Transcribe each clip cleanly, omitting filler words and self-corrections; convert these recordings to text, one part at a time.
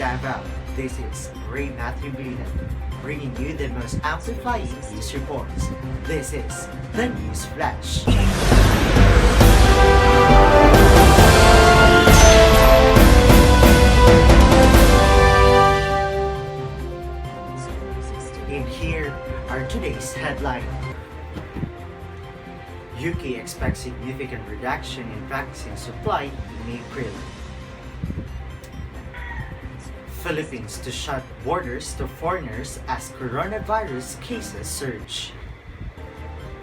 Davao, this is Ray Matthew Blina, bringing you the most amplifying news reports. This is the News Flash. And here are today's headlines. UK expects significant reduction in vaccine supply in April. Philippines to shut borders to foreigners as coronavirus cases surge.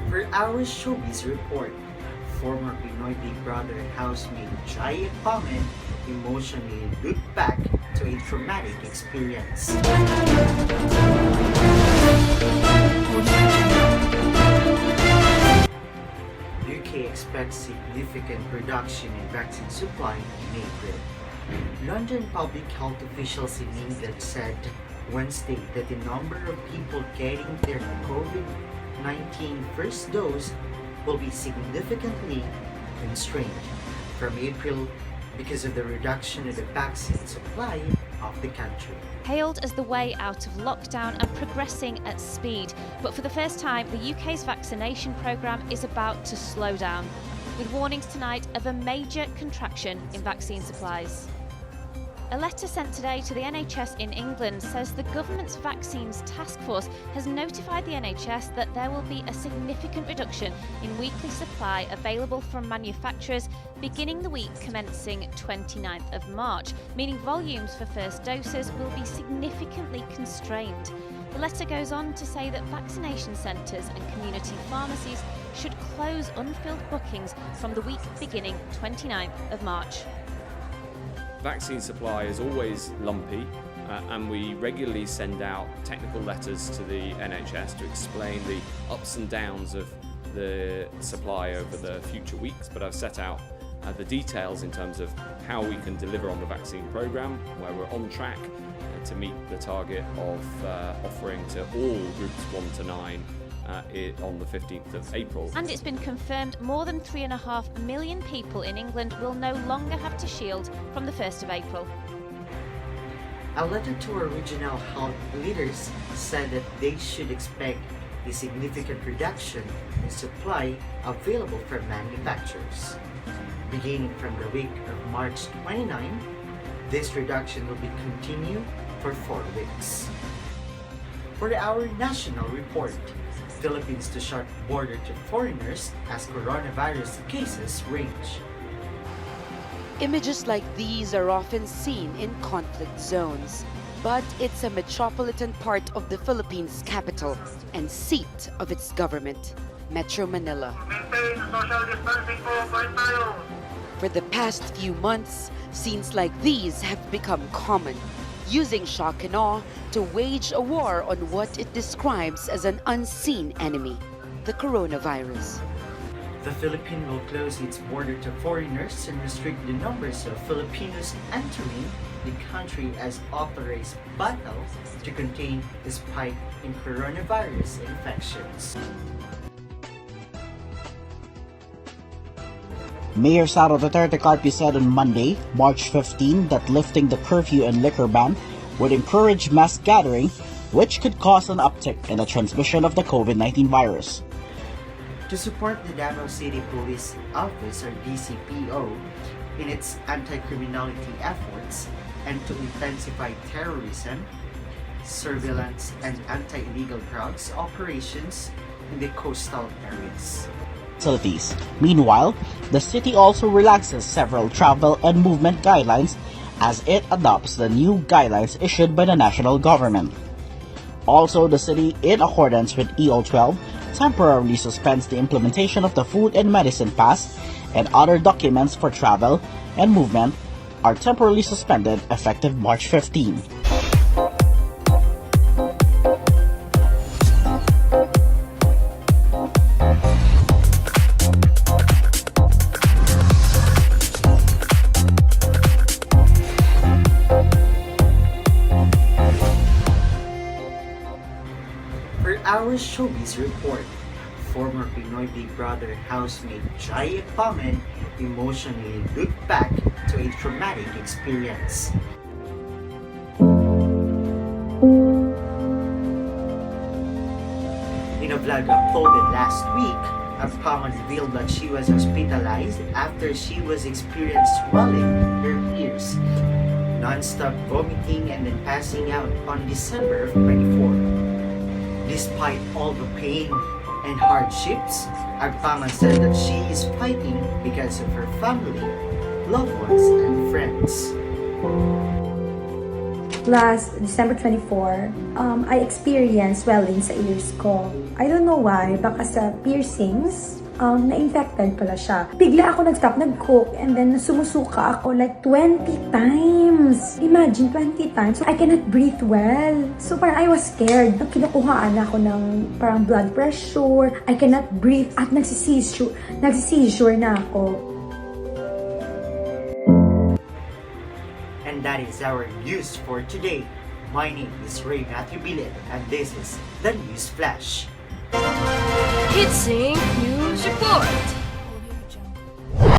For our showbiz report, former Pinoy Big Brother housemate Jai Pamen emotionally looked back to a traumatic experience. UK expects significant reduction in vaccine supply in April. London public health officials in England said Wednesday that the number of people getting their COVID-19 first dose will be significantly constrained from April because of the reduction of the vaccine supply of the country. Hailed as the way out of lockdown and progressing at speed, but for the first time the UK's vaccination programme is about to slow down, with warnings tonight of a major contraction in vaccine supplies. A letter sent today to the NHS in England says the government's vaccines task force has notified the NHS that there will be a significant reduction in weekly supply available from manufacturers beginning the week commencing 29th of March, meaning volumes for first doses will be significantly constrained. The letter goes on to say that vaccination centres and community pharmacies should close unfilled bookings from the week beginning 29th of March. Vaccine supply is always lumpy, and we regularly send out technical letters to the NHS to explain the ups and downs of the supply over the future weeks, but I've set out the details in terms of how we can deliver on the vaccine programme, where we're on track to meet the target of offering to all groups 1 to 9 on the 15th of April. And it's been confirmed more than 3.5 million people in England will no longer have to shield from the 1st of April. A letter to our regional health leaders said that they should expect a significant reduction in supply available from manufacturers. Beginning from the week of March 29, this reduction will be continued for 4 weeks. For our national report, Philippines to shut border to foreigners as coronavirus cases range. Images like these are often seen in conflict zones, but it's a metropolitan part of the Philippines' capital and seat of its government, Metro Manila. Maintain social distancing po, balik tayo. For the past few months, scenes like these have become common, using shock and awe to wage a war on what it describes as an unseen enemy, the coronavirus. The Philippines will close its border to foreigners and restrict the numbers of Filipinos entering the country as authorities battle to contain the spike in coronavirus infections. Mayor Sara Duterte Carpio said on Monday, March 15, that lifting the curfew and liquor ban would encourage mass gathering, which could cause an uptick in the transmission of the COVID-19 virus. To support the Davao City Police Office or DCPO in its anti-criminality efforts and to intensify terrorism, surveillance, and anti-illegal drugs operations in the coastal areas. Facilities. Meanwhile, the city also relaxes several travel and movement guidelines as it adopts the new guidelines issued by the national government. Also, the city, in accordance with EO 12, temporarily suspends the implementation of the Food and Medicine Pass, and other documents for travel and movement are temporarily suspended effective March 15. Our showbiz report, former Pinoy Big Brother housemate Jai Pamen emotionally looked back to a traumatic experience. blog uploaded last week, Agpangan revealed that she was hospitalized after she was experiencing swelling in her ears, non-stop vomiting, and then passing out on December of 24. Despite all the pain and hardships, Agpangan said that she is fighting because of her family, loved ones, and friends. Last December 24, I experienced swelling sa ears ko. I don't know why, baka sa piercings, na-infected pala siya. Bigla ako nag-stop, nag-cook, and then sumusuka ako like 20 times. Imagine, 20 times. So, I cannot breathe well. So, parang I was scared. Kinukuhaan ako ng parang blood pressure. I cannot breathe at nagsisizure na ako. And that is our news for today. My name is Ray Matthew Billet, and this is the News Flash. Hitsing News Report.